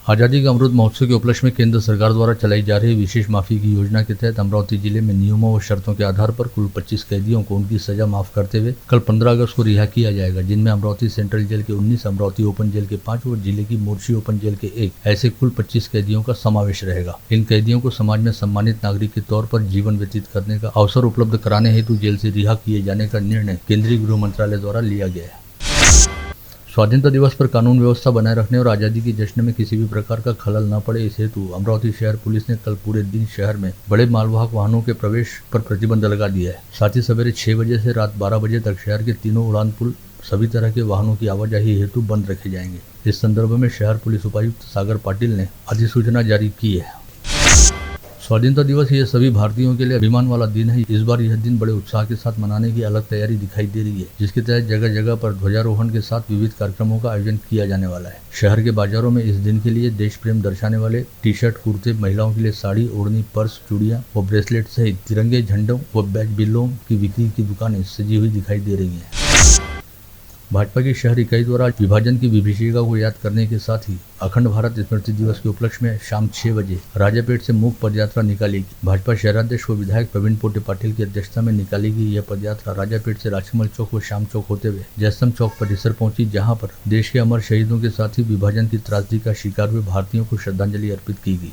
आज़ादी का अमृत महोत्सव के उपलक्ष्य में केंद्र सरकार द्वारा चलाई जा रही विशेष माफी की योजना के तहत अमरावती जिले में नियमों व शर्तों के आधार पर कुल 25 कैदियों को उनकी सजा माफ करते हुए कल 15 अगस्त को रिहा किया जाएगा, जिनमें अमरावती सेंट्रल जेल के 19, अमरावती ओपन जेल के 5 और जिले की मोर्शी ओपन जेल के 1 ऐसे कुल 25 कैदियों का समावेश रहेगा। इन कैदियों को समाज में सम्मानित नागरिक के तौर पर जीवन व्यतीत करने का अवसर उपलब्ध कराने हेतु जेल से रिहा किए जाने का निर्णय केंद्रीय गृह मंत्रालय द्वारा लिया गया है। स्वाधीनता दिवस पर कानून व्यवस्था बनाए रखने और आज़ादी के जश्न में किसी भी प्रकार का खलल न पड़े, इस हेतु अमरावती शहर पुलिस ने कल पूरे दिन शहर में बड़े मालवाहक वाहनों के प्रवेश पर प्रतिबंध लगा दिया है। साथ ही सवेरे 6 बजे से रात 12 बजे तक शहर के तीनों उड़ान पुल सभी तरह के वाहनों की आवाजाही हेतु बंद रखे जाएंगे। इस संदर्भ में शहर पुलिस उपायुक्त सागर पाटिल ने अधिसूचना जारी की है। स्वाधीनता दिवस ये सभी भारतीयों के लिए अभिमान वाला दिन है। इस बार यह दिन बड़े उत्साह के साथ मनाने की अलग तैयारी दिखाई दे रही है, जिसके तहत जगह जगह पर ध्वजारोहण के साथ विविध कार्यक्रमों का आयोजन किया जाने वाला है। शहर के बाजारों में इस दिन के लिए देश प्रेम दर्शाने वाले टी शर्ट, कुर्ते, महिलाओं के लिए साड़ी, ओढ़नी, पर्स, चूड़ियां व ब्रेसलेट सहित तिरंगे झंडों व बैज बिल्लों की बिक्री की दुकानें सजी हुई दिखाई दे रही है। भाजपा की शहर इकाई द्वारा विभाजन की विभीषिका को याद करने के साथ ही अखंड भारत स्मृति दिवस के उपलक्ष्य में शाम 6 बजे राजापेट से मूक पदयात्रा निकाली गई। भाजपा शहराध्यक्ष व विधायक प्रवीण पोटे पाटिल की अध्यक्षता में निकाली गई यह पदयात्रा राजापेट से राजकमल चौक व श्याम चौक होते हुए जयस्तंभ चौक परिसर पहुंची, जहां पर देश के अमर शहीदों के साथ ही विभाजन की त्रासदी का शिकार हुए भारतीयों को श्रद्धांजलि अर्पित की गई।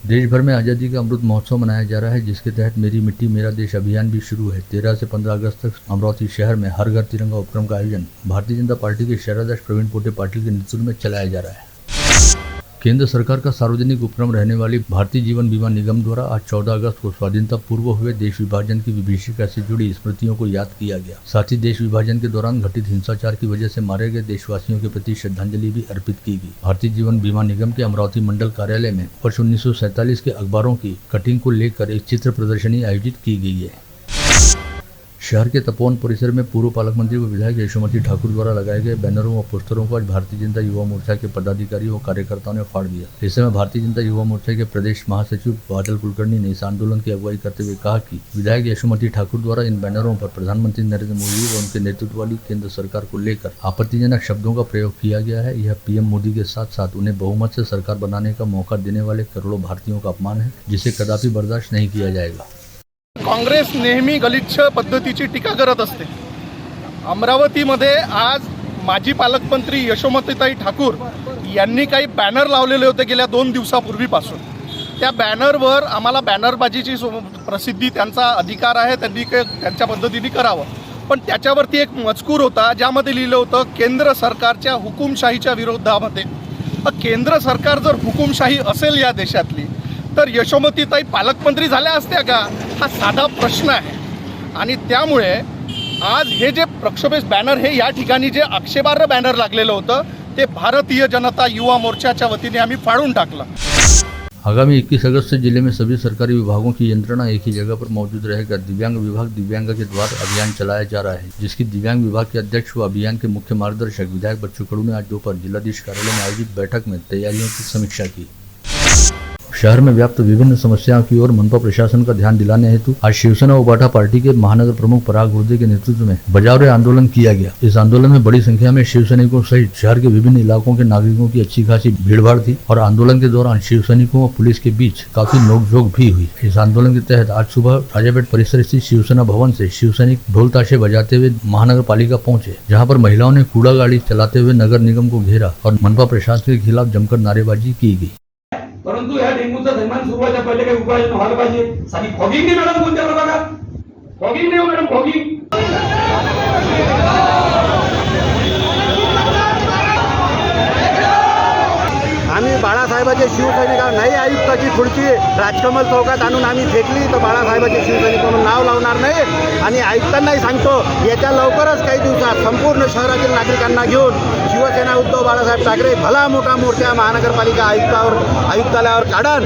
देश भर में आज़ादी का अमृत महोत्सव मनाया जा रहा है, जिसके तहत मेरी मिट्टी मेरा देश अभियान भी शुरू है। 13 से 15 अगस्त तक अमरावती शहर में हर घर तिरंगा उपक्रम का आयोजन भारतीय जनता पार्टी के शहराध्यक्ष प्रवीण पोटे पाटिल के नेतृत्व में चलाया जा रहा है। केंद्र सरकार का सार्वजनिक उपक्रम रहने वाली भारतीय जीवन बीमा निगम द्वारा आज 14 अगस्त को स्वाधीनता पूर्व हुए देश विभाजन की विभीषिका से जुड़ी स्मृतियों को याद किया गया। साथ ही देश विभाजन के दौरान घटित हिंसाचार की वजह से मारे गए देशवासियों के प्रति श्रद्धांजलि भी अर्पित की गई। भारतीय जीवन बीमा निगम के अमरावती मंडल कार्यालय में वर्ष 1947 के अखबारों की कटिंग को लेकर एक चित्र प्रदर्शनी आयोजित की गई है। शहर के तपोवन परिसर में पूर्व पालक मंत्री व विधायक यशोमती ठाकुर द्वारा लगाए गए बैनरों व पोस्टरों को आज भारतीय जनता युवा मोर्चा के पदाधिकारियों व कार्यकर्ताओं ने फाड़ दिया। इस समय भारतीय जनता युवा मोर्चा के प्रदेश महासचिव बादल कुलकर्णी ने इस आंदोलन की अगुवाई करते हुए कहा कि विधायक यशोमती ठाकुर द्वारा इन बैनरों पर प्रधानमंत्री नरेंद्र मोदी व उनके नेतृत्व वाली केंद्र सरकार को लेकर आपत्तिजनक शब्दों का प्रयोग किया गया है। यह पीएम मोदी के साथ साथ उन्हें बहुमत से सरकार बनाने का मौका देने वाले करोड़ों भारतीयों का अपमान है, जिसे कदापि बर्दाश्त नहीं किया जाएगा। काँग्रेस नेहमी गलिच्छ पद्धतीची टीका करत असते। अमरावतीमध्ये आज माजी पालकमंत्री यशोमतीताई ठाकूर यांनी काही बॅनर लावलेले होते गेल्या 2 दिवसापूर्वीपासून। त्या बॅनरवर आम्हाला बॅनरबाजीची प्रसिद्धी त्यांचा अधिकार आहे, त्यांनी त्यांच्या पद्धतीने करावं, पण त्याच्यावरती एक मजकूर होता ज्यामध्ये लिहिलं होतं केंद्र सरकारच्या हुकुमशाहीच्या विरोधामध्ये। केंद्र सरकार जर हुकुमशाही असेल या देशातली तर यशोमतीताई पालकमंत्री झाल्या असत्या का, हा साधा प्रश्न आहे। आणि त्यामुळे आज हे जे प्रक्षोभक बॅनर हे या ठिकाणी जे आक्षेपार्ह बॅनर लागलेलं होतं ते भारतीय जनता युवा मोर्चाच्या वतीने आम्ही फाडून टाकलं। आगामी 21 अगस्त से जिले में सभी सरकारी विभागों की यंत्रणा एक ही जगह पर मौजूद रहेगा। दिव्यांग विभाग दिव्यांग के द्वार अभियान चलाया जा रहा है, जिसकी दिव्यांग विभाग के अध्यक्ष व अभियान के मुख्य मार्गदर्शक विधायक बच्चू कडू ने आज दोपहर जिलाधीश कार्यालय में आयोजित बैठक में तैयारियों की समीक्षा की। शहर में व्याप्त विभिन्न समस्याओं की ओर मनपा प्रशासन का ध्यान दिलाने हेतु आज शिवसेना उबाटा पार्टी के महानगर प्रमुख पराग गुर्दे के नेतृत्व में बजाव रे आंदोलन किया गया। इस आंदोलन में बड़ी संख्या में शिव सैनिकों सहित शहर के विभिन्न इलाकों के नागरिकों की अच्छी खासी भीड़भाड़ थी और आंदोलन के दौरान शिव सैनिकों व पुलिस के बीच काफी नोकझोंक भी हुई। इस आंदोलन के तहत आज सुबह राजापेट परिसर स्थित शिवसेना भवन से शिव सैनिक ढोल ताशे बजाते हुए महानगर पालिका पहुंचे, जहाँ पर महिलाओं ने कूड़ा गाड़ी चलाते हुए नगर निगम को घेरा और मनपा प्रशासन के खिलाफ जमकर नारेबाजी की गई। परंतु या डेंग्यूचा धर्मान सुरू व्हायच्या पहिले काही उपाय व्हायला पाहिजे। साधी फॉगिंग नाही मॅडम, कोणत्या प्रभागात फॉगिंग नाही मॅडम, फॉगिंग आम्ही बाळासाहेबांचे शिवसैनिक नाही, आयुक्ताची खुर्ची राजकमल चौकात आणून आम्ही फेकली तर बाळासाहेबांचे शिवसैनिक म्हणून नाव लावणार नाही। आणि आयुक्तांनाही सांगतो याच्या लवकरच काही दिवसात संपूर्ण शहरातील नागरिकांना घेऊन शिवसेना उद्धव बाळासाहेब ठाकरे भला मोठा मोर्चा महानगरपालिका आयुक्तालयावर काढण।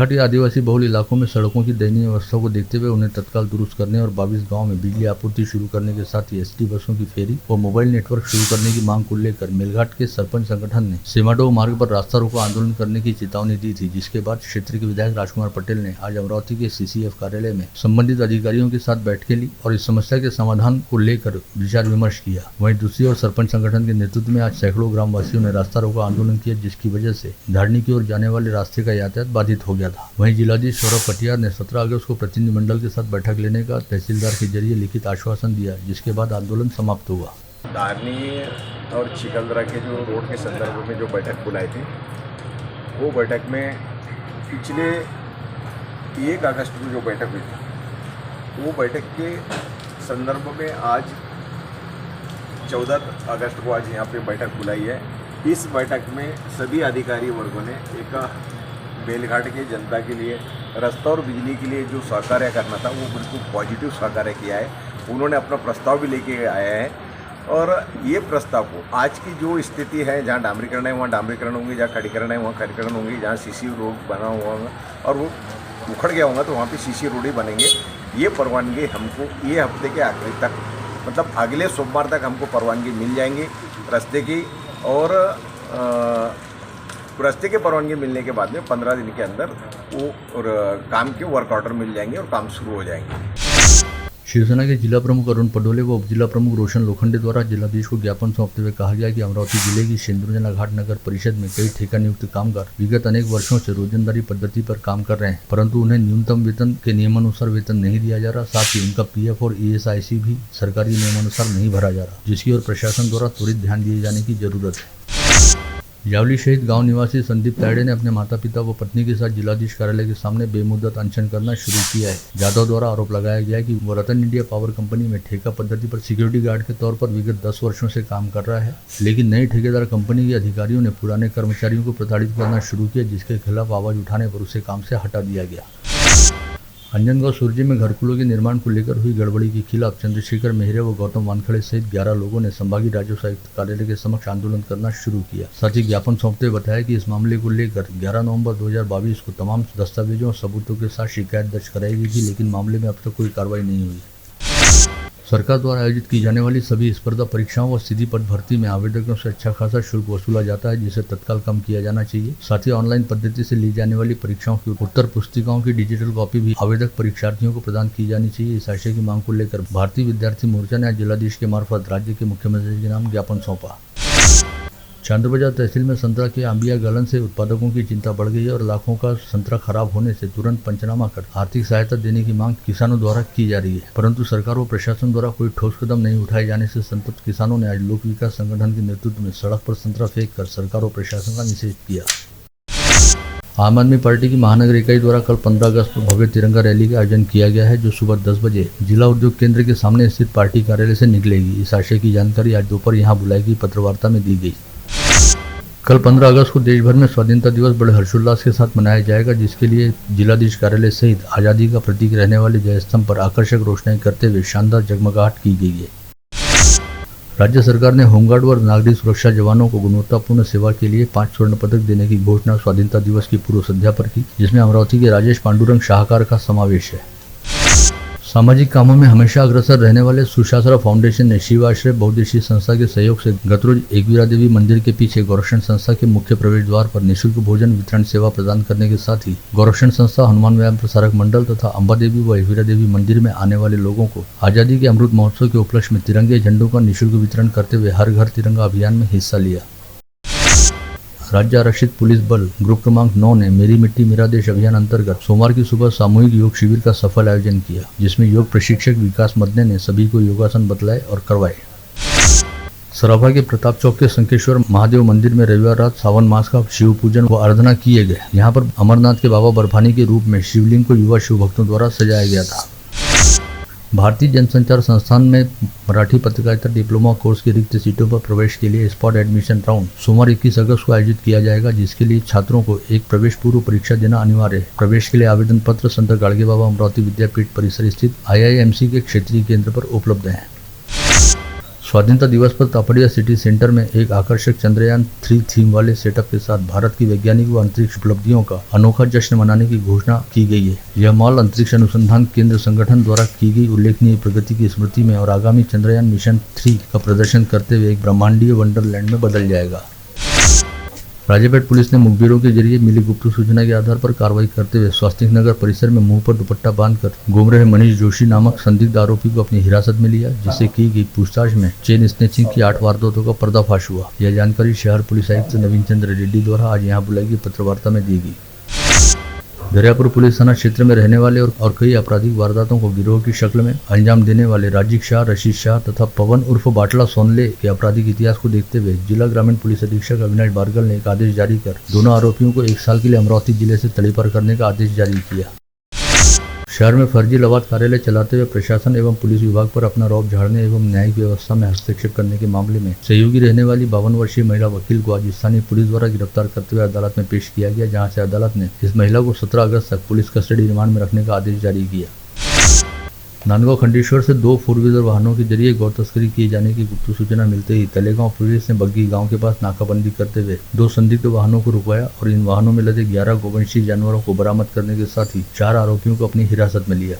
मेलघाट के आदिवासी बहुल इलाकों में सड़कों की दयनीय अवस्था को देखते हुए उन्हें तत्काल दुरुस्त करने और 22 गांव में बिजली आपूर्ति शुरू करने के साथ ही एसटी बसों की फेरी और मोबाइल नेटवर्क शुरू करने की मांग को लेकर मेलघाट के सरपंच संगठन ने सेमाडोह मार्ग पर रास्ता रोको आंदोलन करने की चेतावनी दी थी, जिसके बाद क्षेत्र के विधायक राजकुमार पटेल ने आज अमरावती के सीसीएफ कार्यालय में संबंधित अधिकारियों के साथ बैठकें ली और इस समस्या के समाधान को लेकर विचार विमर्श किया। वहीं दूसरी ओर सरपंच संगठन के नेतृत्व में आज सैकड़ों ग्रामवासियों ने रास्ता रोको आंदोलन किया, जिसकी वजह से धारनी की ओर जाने वाले रास्ते का यातायात बाधित हो गया था। वहीं जिलाधीश सौरभ कटियार ने 17 अगस्त को प्रतिनिधिमंडल के साथ बैठक लेने का तहसीलदार के जरिए लिखित आश्वासन दिया, जिसके बाद आंदोलन समाप्त हुआ। धारनी और चिकलदरा के जो रोड के संदर्भ में जो बैठक बुलाई थी, वो बैठक में पिछले 1 अगस्त को जो बैठक हुई थी, वो बैठक के संदर्भ में आज 14 अगस्त को आज यहाँ पे बैठक बुलाई है। इस बैठक में सभी अधिकारी वर्गों ने एक मेलघाट के जनता के लिए रास्ता और बिजली के लिए जो सहकार्य करना था वो बिल्कुल पॉजिटिव सहकार्य किया है। उन्होंने अपना प्रस्ताव भी लेके आया है और ये प्रस्ताव को आज की जो स्थिति है, जहाँ डामरीकरण है वहाँ डामरीकरण होंगे, जहाँ खड़ीकरण है वहाँ खड़ीकरण होंगे, जहाँ सीसी रोड बना हुआ होगा और वो उखड़ गया होगा तो वहाँ पे सीसी रोड ही बनेंगे। ये परवानगी हमको ये हफ्ते के आखिरी तक, मतलब अगले सोमवार तक हमको परवानगी मिल जाएंगी रास्ते की। और रास्ते के परवानगी मिलने के बाद में 15 दिन के अंदर वो और काम के वर्क ऑर्डर मिल जाएंगे और काम शुरू हो जाएंगे। शिवसेना के जिला प्रमुख अरुण पडोले व उप जिला प्रमुख रोशन लोखंडे द्वारा जिलाधीश को ज्ञापन सौंपते हुए कहा गया कि अमरावती जिले की सिंधुजना घाट नगर परिषद में कई ठेका नियुक्त कामगार विगत अनेक वर्षों से रोजंदारी पद्धति पर काम कर रहे हैं, परंतु उन्हें न्यूनतम वेतन के नियमानुसार वेतन नहीं दिया जा रहा। साथ ही उनका पीएफ और ईएसआईसी भी सरकारी नियमानुसार नहीं भरा जा रहा, जिसकी ओर प्रशासन द्वारा त्वरित ध्यान दिए जाने की जरूरत है। जावली शहीद गांव निवासी संदीप तायडे ने अपने माता पिता व पत्नी के साथ जिलाधीश कार्यालय के सामने बेमुद्दत अनशन करना शुरू किया है। जाधव द्वारा आरोप लगाया गया है कि वो रतन इंडिया पावर कंपनी में ठेका पद्धति पर सिक्योरिटी गार्ड के तौर पर विगत 10 वर्षों से काम कर रहा है, लेकिन नई ठेकेदार कंपनी के अधिकारियों ने पुराने कर्मचारियों को प्रताड़ित करना शुरू किया, जिसके खिलाफ आवाज उठाने पर उसे काम से हटा दिया गया। अंजनगांव सुरजी में घरकुलों के निर्माण को लेकर हुई गड़बड़ी के खिलाफ चंद्रशेखर मेहरे व गौतम वानखड़े सहित 11 लोगों ने संभागीय राजस्व आयुक्त कार्यालय के समक्ष आंदोलन करना शुरू किया। साथ ही ज्ञापन सौंपते हुए बताया कि इस मामले को लेकर 11 नवंबर 2022 को तमाम दस्तावेजों और सबूतों के साथ शिकायत दर्ज कराई गई थी, लेकिन मामले में अब तक कोई कार्रवाई नहीं हुई। सरकार द्वारा आयोजित की जाने वाली सभी स्पर्धा परीक्षाओं व सीधी पद भर्ती में आवेदकों से अच्छा खासा शुल्क वसूला जाता है, जिसे तत्काल कम किया जाना चाहिए। साथ ही ऑनलाइन पद्धति से ली जाने वाली परीक्षाओं की उत्तर पुस्तिकाओं की डिजिटल कॉपी भी आवेदक परीक्षार्थियों को प्रदान की जानी चाहिए। इस आशय की मांग को लेकर भारतीय विद्यार्थी मोर्चा ने आज जिलाधीश के मार्फत राज्य के मुख्यमंत्री के नाम ज्ञापन सौंपा। चांद बाजार तहसील में संतरा के आंबिया गलन से उत्पादकों की चिंता बढ़ गई है और लाखों का संतरा खराब होने से तुरंत पंचनामा कर आर्थिक सहायता देने की मांग किसानों द्वारा की जा रही है, परंतु सरकार व प्रशासन द्वारा कोई ठोस कदम नहीं उठाए जाने से संतप्त किसानों ने आज लोक विकास संगठन के नेतृत्व में सड़क पर संतरा फेंक कर सरकार व प्रशासन का निषेध किया। आम आदमी पार्टी की महानगर इकाई द्वारा कल 15 अगस्त को भव्य तिरंगा रैली का आयोजन किया गया है, जो सुबह 10 बजे जिला उद्योग केंद्र के सामने स्थित पार्टी कार्यालय से निकलेगी। इस आशय की जानकारी आज दोपहर यहां बुलाई गई पत्रवार्ता में दी गई। कल 15 अगस्त को देश भर में स्वाधीनता दिवस बड़े हर्षोल्लास के साथ मनाया जाएगा, जिसके लिए जिलाधीश कार्यालय सहित आज़ादी का प्रतीक रहने वाले जय स्तंभ पर आकर्षक रोशनाई करते हुए शानदार जगमगाहट की गई है। राज्य सरकार ने होमगार्ड और नागरिक सुरक्षा जवानों को गुणवत्तापूर्ण सेवा के लिए 5 स्वर्ण पदक देने की घोषणा स्वाधीनता दिवस की पूर्व संध्या पर की, जिसमें अमरावती के राजेश पांडुरंग शाहकार का समावेश है। सामाजिक कामों में हमेशा अग्रसर रहने वाले सुशासरा फाउंडेशन ने शिव आश्रय बहुउद्देशीय संस्था के सहयोग से गत रोज एकवीरा देवी मंदिर के पीछे गोरक्षण संस्था के मुख्य प्रवेश द्वार पर निःशुल्क भोजन वितरण सेवा प्रदान करने के साथ ही गोरक्षण संस्था, हनुमान व्यायाम प्रसारक मंडल तथा अम्बा देवी व एकवीरा देवी मंदिर में आने वाले लोगों को आजादी के अमृत महोत्सव के उपलक्ष्य में तिरंगे झंडों का निःशुल्क वितरण करते हुए हर घर तिरंगा अभियान में हिस्सा लिया। राज्य आरक्षित पुलिस बल ग्रुप क्रमांक 9 ने मेरी मिट्टी मेरा देश अभियान अंतर्गत सोमवार की सुबह सामूहिक योग शिविर का सफल आयोजन किया, जिसमें योग प्रशिक्षक विकास मदने ने सभी को योगासन बतलाए और करवाए। सराभा के प्रताप चौक के संकेश्वर महादेव मंदिर में रविवार रात सावन मास का शिव पूजन व आराधना किए गए। यहाँ पर अमरनाथ के बाबा बर्फानी के रूप में शिवलिंग को युवा शिव भक्तों द्वारा सजाया गया था। भारतीय जनसंचार संस्थान में मराठी पत्रकारिता डिप्लोमा कोर्स की रिक्त सीटों पर प्रवेश के लिए स्पॉट एडमिशन राउंड सोमवार 21 अगस्त को आयोजित किया जाएगा, जिसके लिए छात्रों को एक प्रवेश पूर्व परीक्षा देना अनिवार्य है। प्रवेश के लिए आवेदन पत्र संत गाड़गे बाबा अमरावती विद्यापीठ परिसर स्थित IIMC के क्षेत्रीय केंद्र पर उपलब्ध है। स्वाधीनता दिवस पर तापड़िया सिटी सेंटर में एक आकर्षक चंद्रयान 3 थीम वाले सेटअप के साथ भारत की वैज्ञानिक व अंतरिक्ष उपलब्धियों का अनोखा जश्न मनाने की घोषणा की गई है। यह मॉल अंतरिक्ष अनुसंधान केंद्र संगठन द्वारा की गई उल्लेखनीय प्रगति की स्मृति में और आगामी चंद्रयान मिशन 3 का प्रदर्शन करते हुए एक ब्रह्मांडीय वंडरलैंड में बदल जाएगा। राजेपेट पुलिस ने मुखबिरों के जरिए मिली गुप्त सूचना के आधार पर कार्रवाई करते हुए स्वास्तिक नगर परिसर में मुंह पर दुपट्टा बांधकर घूम रहे मनीष जोशी नामक संदिग्ध आरोपी को अपनी हिरासत में लिया, जिससे की गई पूछताछ में चेन स्नेचिंग की 8 वारदातों का पर्दाफाश हुआ। यह जानकारी शहर पुलिस आयुक्त नवीन चंद्र रेड्डी द्वारा आज यहां बुलाई गई पत्रवार्ता में दी गई। दरियापुर पुलिस थाना क्षेत्र में रहने वाले और कई आपराधिक वारदातों को गिरोह की शक्ल में अंजाम देने वाले राजीव शाह, रशीद शाह तथा पवन उर्फ बाटला सोनले के आपराधिक इतिहास को देखते हुए जिला ग्रामीण पुलिस अधीक्षक अविनाश बारगल ने एक आदेश जारी कर दोनों आरोपियों को 1 साल के लिए अमरावती जिले से तड़ीपार करने का आदेश जारी किया। शहर में फर्जी लवाद कार्यालय चलाते हुए प्रशासन एवं पुलिस विभाग पर अपना रौब झाड़ने एवं न्यायिक व्यवस्था में हस्तक्षेप करने के मामले में सहयोगी रहने वाली 52 वर्षीय महिला वकील को आज स्थानीय पुलिस द्वारा गिरफ्तार करते हुए अदालत में पेश किया गया, जहां से अदालत ने इस महिला को 17 अगस्त तक पुलिस कस्टडी रिमांड में रखने का आदेश जारी किया। नांदगांव खंडेश्वर से 2 4 व्हीलर वाहनों के जरिए गौ तस्करी किए जाने की गुप्त सूचना मिलते ही तलेगांव पुलिस ने बग्गी गांव के पास नाकाबंदी करते हुए 2 संदिग्ध वाहनों को रुकवाया और इन वाहनों में लदे 11 गोवंशीय जानवरों को बरामद करने के साथ ही 4 आरोपियों को अपनी हिरासत में लिया।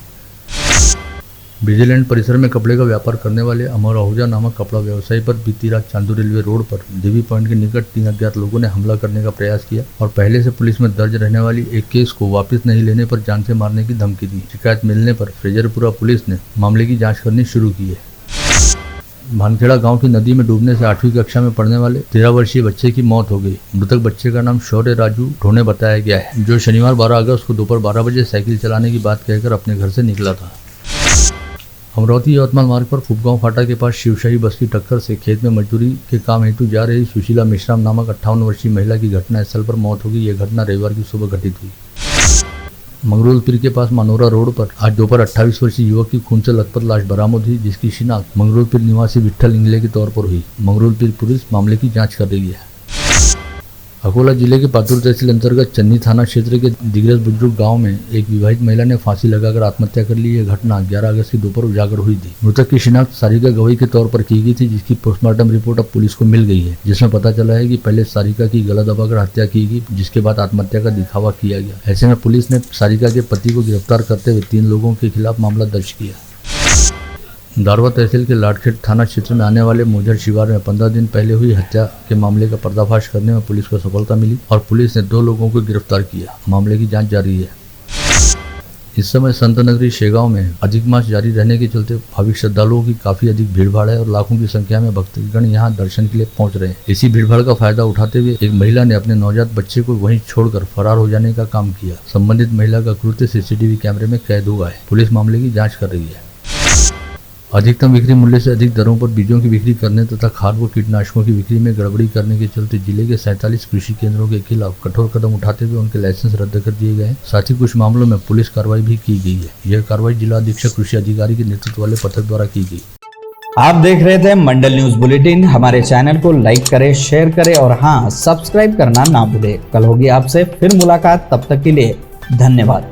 विजिलैंड परिसर में कपड़े का व्यापार करने वाले अमर आहूजा नामक कपड़ा व्यवसायी पर बीती रात चांदू रेलवे रोड पर देवी पॉइंट के निकट 3 अज्ञात लोगों ने हमला करने का प्रयास किया और पहले से पुलिस में दर्ज रहने वाली एक केस को वापस नहीं लेने पर जान से मारने की धमकी दी। शिकायत मिलने पर फ्रेजरपुरा पुलिस ने मामले की जाँच करनी शुरू की है। भानखेड़ा गांव की नदी में डूबने से 8वीं कक्षा में पढ़ने वाले 13 वर्षीय बच्चे की मौत हो गई। मृतक बच्चे का नाम शौर्य राजू ढोने बताया गया है, जो शनिवार 12 अगस्त को दोपहर 12 बजे साइकिल चलाने की बात कहकर अपने घर से निकला था। अमरावती यवतमाल मार्ग पर फुपगांव फाटा के पास शिवशाही बस की टक्कर से खेत में मजदूरी के काम हेतु जा रही सुशीला मिश्राम नामक 58 वर्षीय महिला की घटनास्थल पर मौत हो गई। यह घटना रविवार की सुबह घटित हुई। मंगरूलपीर के पास मानोरा रोड पर आज दोपहर 28 वर्षीय युवक की खून से लथपथ लाश बरामद हुई, जिसकी शिनाख्त मंगरूलपीर निवासी विट्ठल इंगले के तौर पर हुई। मंगरूलपीर पुलिस मामले की जाँच कर रही है। अकोला जिले के पातुर तहसील अंतर्गत चन्नी थाना क्षेत्र के दिग्रस बुजुर्ग गांव में एक विवाहित महिला ने फांसी लगाकर आत्महत्या कर ली। यह घटना 11 अगस्त की दोपहर उजागर हुई थी। मृतक की शिनाख्त सारिका गवई के तौर पर की गई थी, जिसकी पोस्टमार्टम रिपोर्ट अब पुलिस को मिल गई है, जिसमें पता चला है कि पहले सारिका की गला दबाकर हत्या की गई, जिसके बाद आत्महत्या का दिखावा किया गया। ऐसे में पुलिस ने सारिका के पति को गिरफ्तार करते हुए 3 लोगों के खिलाफ मामला दर्ज किया। दारवा तहसील के लाटखेट थाना क्षेत्र में आने वाले मोजर शिवार में 15 दिन पहले हुई हत्या के मामले का पर्दाफाश करने में पुलिस को सफलता मिली और पुलिस ने 2 लोगों को गिरफ्तार किया। मामले की जांच जारी है। इस समय संत नगरी शेगांव में अधिक मास जारी रहने के चलते भाविक श्रद्धालुओं की काफी अधिक भीड़भाड़ है और लाखों की संख्या में भक्तगण यहां दर्शन के लिए पहुंच रहे हैं। इसी भीड़भाड़ का फायदा उठाते हुए एक महिला ने अपने नवजात बच्चे को वहीं छोड़कर फरार हो जाने का काम किया। संबंधित महिला का कृत्य CCTV कैमरे में कैद हुआ है। पुलिस मामले की जाँच कर रही है। अधिकतम बिक्री मूल्य से अधिक दरों पर बीजों की बिक्री करने तथा खाद व कीटनाशकों की बिक्री में गड़बड़ी करने के चलते जिले के 47 कृषि केंद्रों के खिलाफ कठोर कदम उठाते हुए उनके लाइसेंस रद्द कर दिए गए। साथ ही कुछ मामलों में पुलिस कार्रवाई भी की गई है। यह कार्रवाई जिला अधीक्षक कृषि अधिकारी के नेतृत्व वाले पथक द्वारा की गई। आप देख रहे थे मंडल न्यूज बुलेटिन। हमारे चैनल को लाइक करें, शेयर करें और हाँ, सब्सक्राइब करना ना भूलें। कल होगी आपसे फिर मुलाकात, तब तक के लिए धन्यवाद।